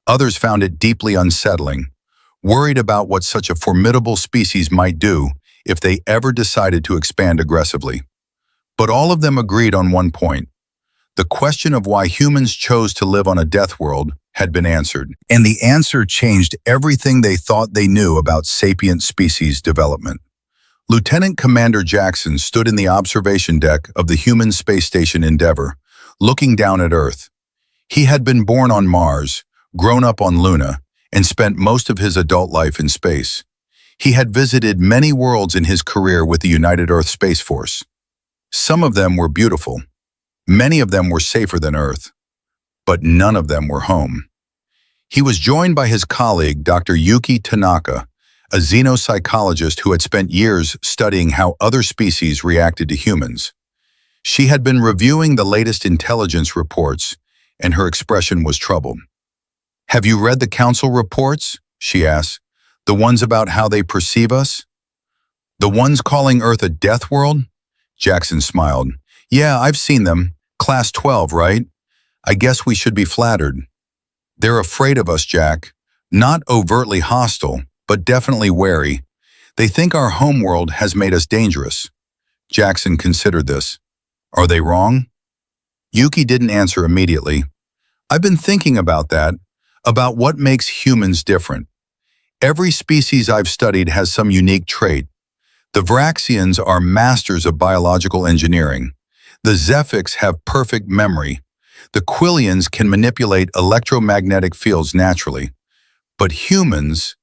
Others found it deeply unsettling, worried about what such a formidable species might do if they ever decided to expand aggressively. But all of them agreed on one point. The question of why humans chose to live on a death world had been answered, and the answer changed everything they thought they knew about sapient species development. Lieutenant Commander Jackson stood in the observation deck of the human space station Endeavour, looking down at Earth. He had been born on Mars, grown up on Luna, and spent most of his adult life in space. He had visited many worlds in his career with the United Earth Space Force. Some of them were beautiful. Many of them were safer than Earth. But none of them were home. He was joined by his colleague, Dr. Yuki Tanaka, a xenopsychologist who had spent years studying how other species reacted to humans. She had been reviewing the latest intelligence reports, and her expression was troubled. "Have you read the council reports?" she asked. "The ones about how they perceive us?" "The ones calling Earth a death world?" Jackson smiled. "Yeah, I've seen them. Class 12, right? I guess we should be flattered. They're afraid of us, Jack. Not overtly hostile, but definitely wary. They think our homeworld has made us dangerous." Jackson considered this. "Are they wrong?" Yuki didn't answer immediately. "I've been thinking about that, about what makes humans different. Every species I've studied has some unique trait. The Vraxians are masters of biological engineering. The Zephics have perfect memory. The Quillians can manipulate electromagnetic fields naturally. But humans,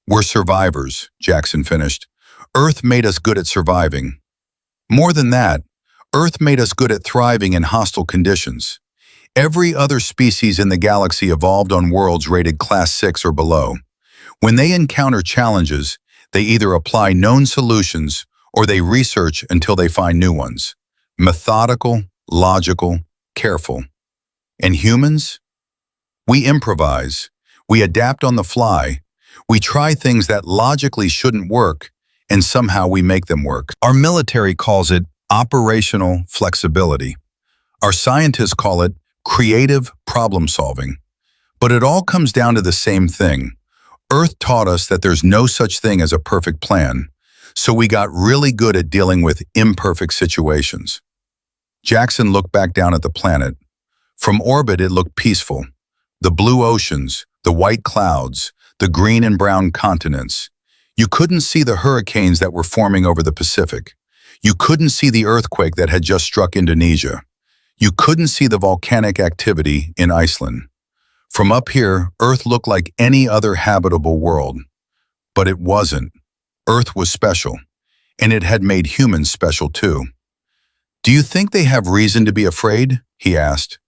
we're survivors," Jackson finished. "Earth made us good at surviving. More than that, Earth made us good at thriving in hostile conditions. Every other species in the galaxy evolved on worlds rated Class 6 or below. When they encounter challenges, they either apply known solutions or they research until they find new ones. Methodical, logical, careful. And humans? We improvise. We adapt on the fly. We try things that logically shouldn't work, and somehow we make them work. Our military calls it operational flexibility. Our scientists call it creative problem solving. But it all comes down to the same thing. Earth taught us that there's no such thing as a perfect plan, so we got really good at dealing with imperfect situations." Jackson looked back down at the planet. From orbit, it looked peaceful. The blue oceans, the white clouds, the green and brown continents. You couldn't see the hurricanes that were forming over the Pacific. You couldn't see the earthquake that had just struck Indonesia. You couldn't see the volcanic activity in Iceland. From up here, Earth looked like any other habitable world. But it wasn't. Earth was special, and it had made humans special too. "Do you think they have reason to be afraid?" he asked.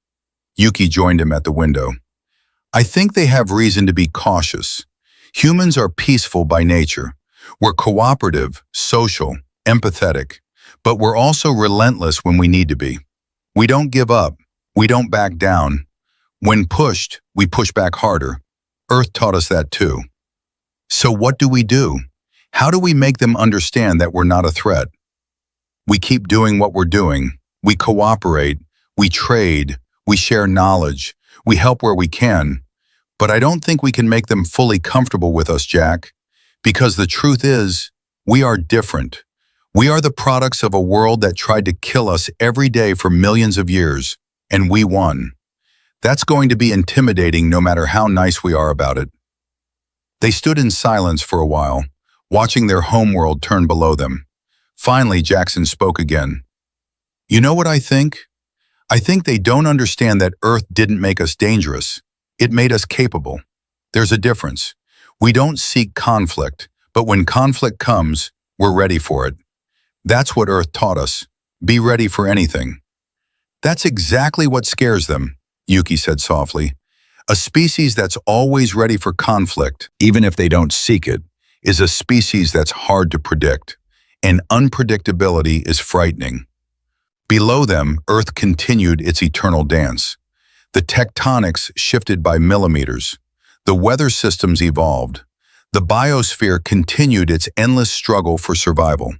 Yuki joined him at the window. "I think they have reason to be cautious. Humans are peaceful by nature. We're cooperative, social, empathetic, but we're also relentless when we need to be. We don't give up. We don't back down. When pushed, we push back harder. Earth taught us that too. So what do we do? How do we make them understand that we're not a threat? We keep doing what we're doing. We cooperate. We trade. We share knowledge. We help where we can. But I don't think we can make them fully comfortable with us, Jack, because the truth is, we are different. We are the products of a world that tried to kill us every day for millions of years, and we won. That's going to be intimidating no matter how nice we are about it." They stood in silence for a while, watching their homeworld turn below them. Finally, Jackson spoke again. "You know what I think? I think they don't understand that Earth didn't make us dangerous. It made us capable. There's a difference. We don't seek conflict, but when conflict comes, we're ready for it. That's what Earth taught us. Be ready for anything." "That's exactly what scares them," Yuki said softly. "A species that's always ready for conflict, even if they don't seek it, is a species that's hard to predict, and unpredictability is frightening." Below them, Earth continued its eternal dance. The tectonics shifted by millimeters. The weather systems evolved. The biosphere continued its endless struggle for survival.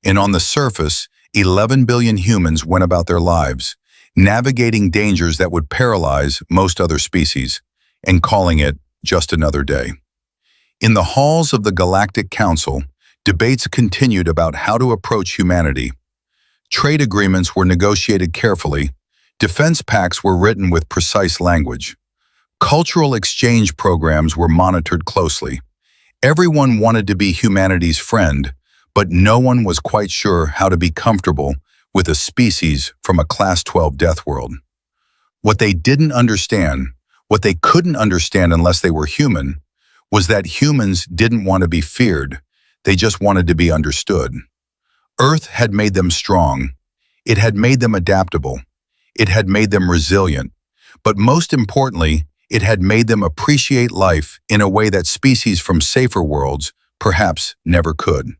And on the surface, 11 billion humans went about their lives, navigating dangers that would paralyze most other species, and calling it just another day. In the halls of the Galactic Council, debates continued about how to approach humanity. Trade agreements were negotiated carefully. Defense pacts were written with precise language. Cultural exchange programs were monitored closely. Everyone wanted to be humanity's friend, but no one was quite sure how to be comfortable with a species from a Class 12 death world. What they didn't understand, what they couldn't understand unless they were human, was that humans didn't want to be feared, they just wanted to be understood. Earth had made them strong, it had made them adaptable, it had made them resilient, but most importantly, it had made them appreciate life in a way that species from safer worlds perhaps never could.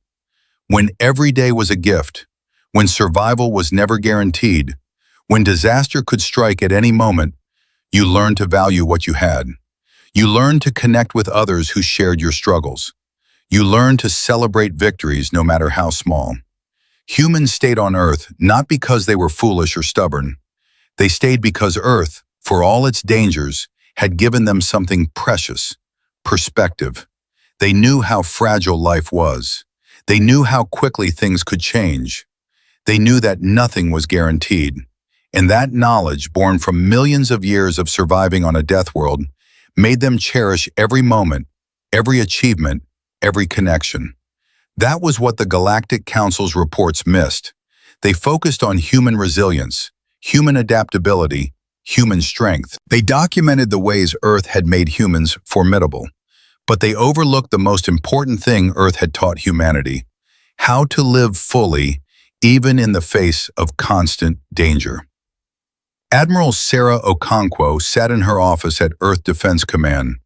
When every day was a gift, when survival was never guaranteed, when disaster could strike at any moment, you learned to value what you had. You learned to connect with others who shared your struggles. You learned to celebrate victories no matter how small. Humans stayed on Earth not because they were foolish or stubborn. They stayed because Earth, for all its dangers, had given them something precious: perspective. They knew how fragile life was. They knew how quickly things could change. They knew that nothing was guaranteed. And that knowledge, born from millions of years of surviving on a death world, made them cherish every moment, every achievement, every connection. That was what the Galactic Council's reports missed. They focused on human resilience, human adaptability, human strength. They documented the ways Earth had made humans formidable, but they overlooked the most important thing Earth had taught humanity: how to live fully, even in the face of constant danger. Admiral Sarah Okonkwo sat in her office at Earth Defense Command,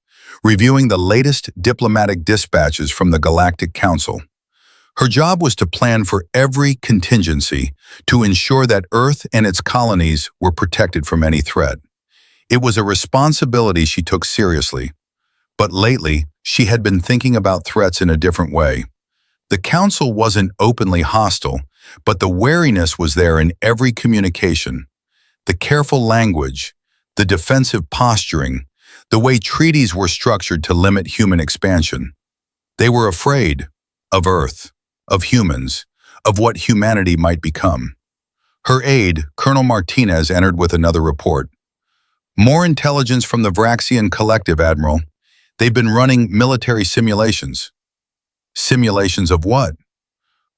reviewing the latest diplomatic dispatches from the Galactic Council. Her job was to plan for every contingency to ensure that Earth and its colonies were protected from any threat. It was a responsibility she took seriously. But lately, she had been thinking about threats in a different way. The Council wasn't openly hostile, but the wariness was there in every communication. The careful language, the defensive posturing, the way treaties were structured to limit human expansion. They were afraid of Earth, of humans, of what humanity might become. Her aide, Colonel Martinez, entered with another report. "More intelligence from the Vraxian Collective, Admiral. They've been running military simulations." Simulations of what?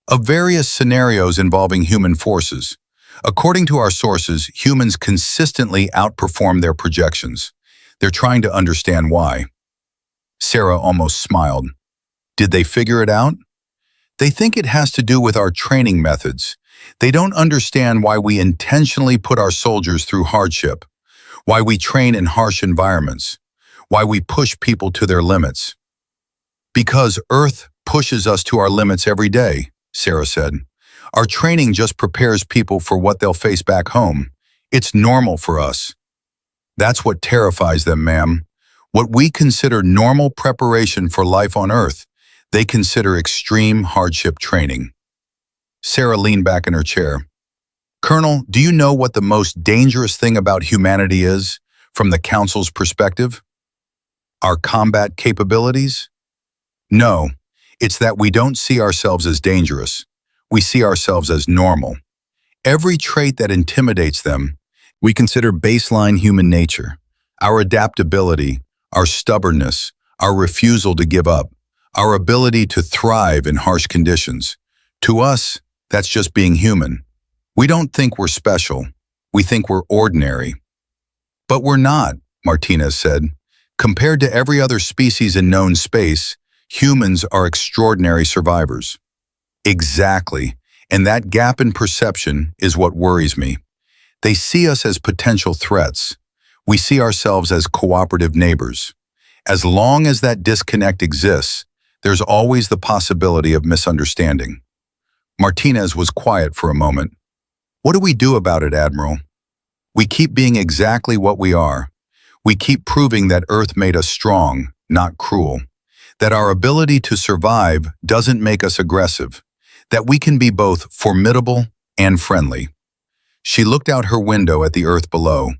Of various scenarios involving human forces. According to our sources, humans consistently outperform their projections. They're trying to understand why. Sarah almost smiled. Did they figure it out? They think it has to do with our training methods. They don't understand why we intentionally put our soldiers through hardship, why we train in harsh environments, why we push people to their limits. Because Earth pushes us to our limits every day, Sarah said. Our training just prepares people for what they'll face back home. It's normal for us. That's what terrifies them, ma'am. What we consider normal preparation for life on Earth, they consider extreme hardship training. Sarah leaned back in her chair. "Colonel, do you know what the most dangerous thing about humanity is, from the Council's perspective? Our combat capabilities? No, it's that we don't see ourselves as dangerous. We see ourselves as normal. Every trait that intimidates them, we consider baseline human nature. Our adaptability, our stubbornness, our refusal to give up, our ability to thrive in harsh conditions. To us, that's just being human. We don't think we're special. We think we're ordinary." "But we're not," Martinez said. "Compared to every other species in known space, humans are extraordinary survivors." Exactly, and that gap in perception is what worries me. They see us as potential threats. We see ourselves as cooperative neighbors. As long as that disconnect exists, there's always the possibility of misunderstanding. Martinez was quiet for a moment. "What do we do about it, Admiral?" "We keep being exactly what we are. We keep proving that Earth made us strong, not cruel. That our ability to survive doesn't make us aggressive. That we can be both formidable and friendly." She looked out her window at the Earth below.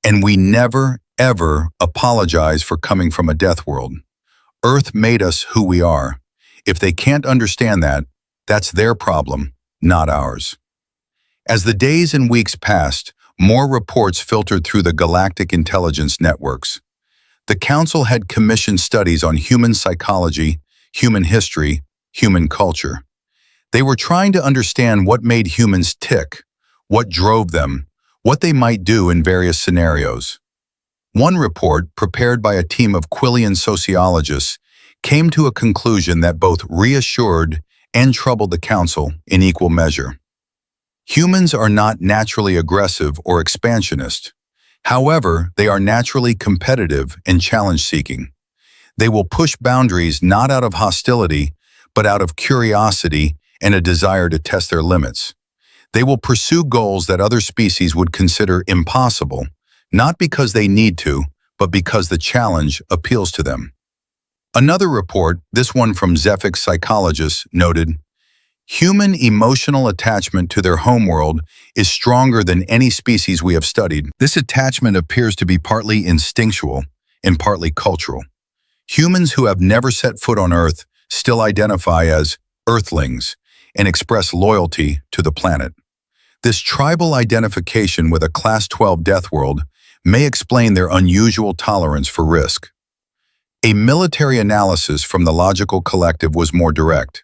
"And we never, ever apologize for coming from a death world. Earth made us who we are. If they can't understand that, that's their problem, not ours." As the days and weeks passed, more reports filtered through the galactic intelligence networks. The Council had commissioned studies on human psychology, human history, human culture. They were trying to understand what made humans tick, what drove them, what they might do in various scenarios. One report, prepared by a team of Quillian sociologists, came to a conclusion that both reassured and troubled the council in equal measure. Humans are not naturally aggressive or expansionist. However, they are naturally competitive and challenge-seeking. They will push boundaries not out of hostility, but out of curiosity and a desire to test their limits. They will pursue goals that other species would consider impossible, not because they need to, but because the challenge appeals to them. Another report, this one from Zephic psychologists, noted, human emotional attachment to their homeworld is stronger than any species we have studied. This attachment appears to be partly instinctual and partly cultural. Humans who have never set foot on Earth still identify as Earthlings and express loyalty to the planet. This tribal identification with a Class 12 death world may explain their unusual tolerance for risk. A military analysis from the Logical Collective was more direct.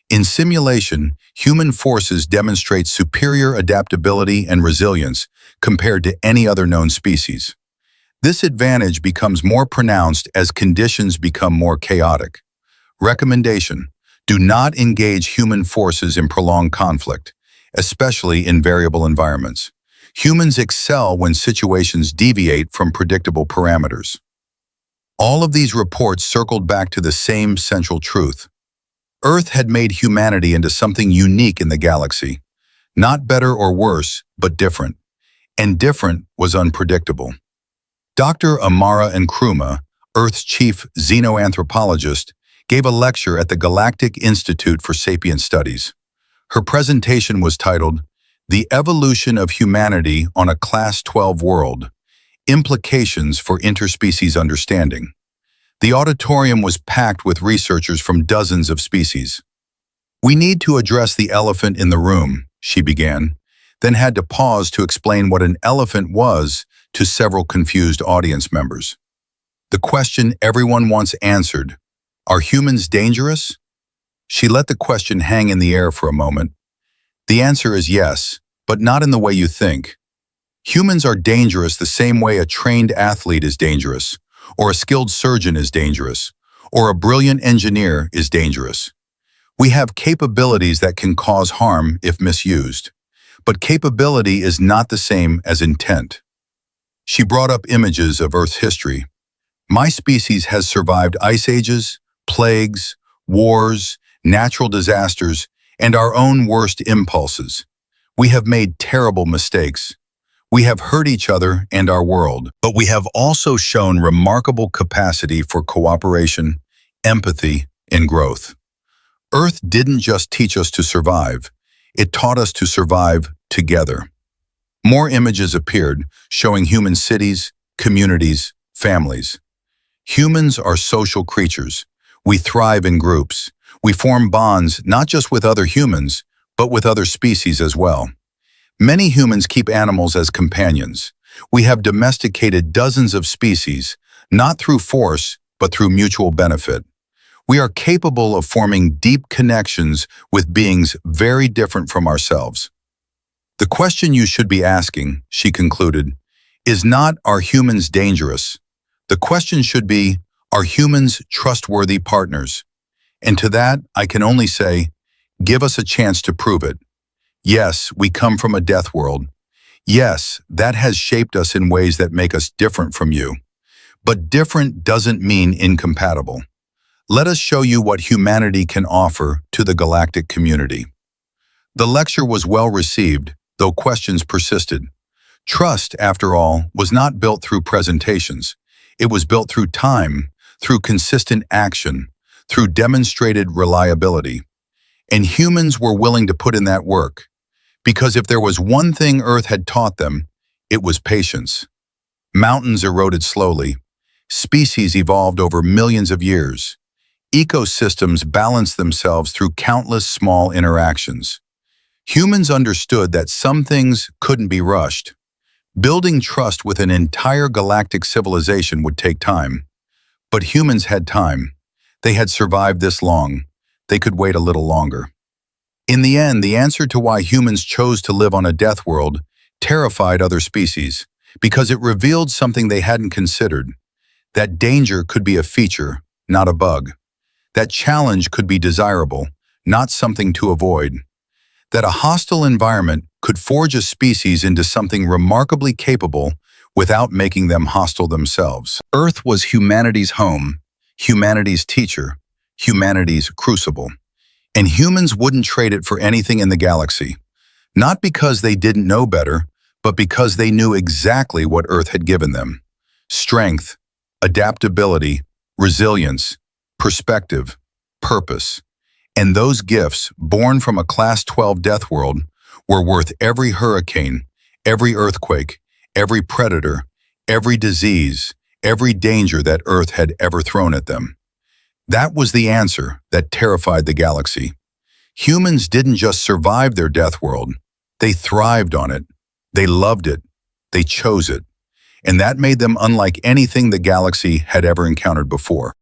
In simulation, human forces demonstrate superior adaptability and resilience compared to any other known species. This advantage becomes more pronounced as conditions become more chaotic. Recommendation: do not engage human forces in prolonged conflict, especially in variable environments. Humans excel when situations deviate from predictable parameters. All of these reports circled back to the same central truth. Earth had made humanity into something unique in the galaxy. Not better or worse, but different. And different was unpredictable. Dr. Amara Nkrumah, Earth's chief xenoanthropologist, gave a lecture at the Galactic Institute for Sapient Studies. Her presentation was titled, "The Evolution of Humanity on a Class 12 World: Implications for Interspecies Understanding." The auditorium was packed with researchers from dozens of species. "We need to address the elephant in the room," she began, then had to pause to explain what an elephant was to several confused audience members. The question everyone wants answered, are humans dangerous? She let the question hang in the air for a moment. The answer is yes, but not in the way you think. Humans are dangerous the same way a trained athlete is dangerous, or a skilled surgeon is dangerous, or a brilliant engineer is dangerous. We have capabilities that can cause harm if misused, but capability is not the same as intent. She brought up images of Earth's history. My species has survived ice ages, plagues, wars, natural disasters, and our own worst impulses. We have made terrible mistakes. We have hurt each other and our world, but we have also shown remarkable capacity for cooperation, empathy, and growth. Earth didn't just teach us to survive, it taught us to survive together. More images appeared, showing human cities, communities, families. Humans are social creatures. We thrive in groups. We form bonds not just with other humans, but with other species as well. Many humans keep animals as companions. We have domesticated dozens of species, not through force, but through mutual benefit. We are capable of forming deep connections with beings very different from ourselves. The question you should be asking, she concluded, is not, are humans dangerous? The question should be, are humans trustworthy partners? And to that, I can only say, give us a chance to prove it. Yes, we come from a death world. Yes, that has shaped us in ways that make us different from you. But different doesn't mean incompatible. Let us show you what humanity can offer to the galactic community. The lecture was well received, though questions persisted. Trust, after all, was not built through presentations. It was built through time, through consistent action, through demonstrated reliability. And humans were willing to put in that work. Because if there was one thing Earth had taught them, it was patience. Mountains eroded slowly. Species evolved over millions of years. Ecosystems balanced themselves through countless small interactions. Humans understood that some things couldn't be rushed. Building trust with an entire galactic civilization would take time. But humans had time. They had survived this long. They could wait a little longer. In the end, the answer to why humans chose to live on a death world terrified other species, because it revealed something they hadn't considered: that danger could be a feature, not a bug; that challenge could be desirable, not something to avoid; that a hostile environment could forge a species into something remarkably capable without making them hostile themselves. Earth was humanity's home, humanity's teacher, humanity's crucible. And humans wouldn't trade it for anything in the galaxy. Not because they didn't know better, but because they knew exactly what Earth had given them: strength, adaptability, resilience, perspective, purpose. And those gifts, born from a Class 12 death world, were worth every hurricane, every earthquake, every predator, every disease, every danger that Earth had ever thrown at them. That was the answer that terrified the galaxy. Humans didn't just survive their death world, they thrived on it, they loved it, they chose it. And that made them unlike anything the galaxy had ever encountered before.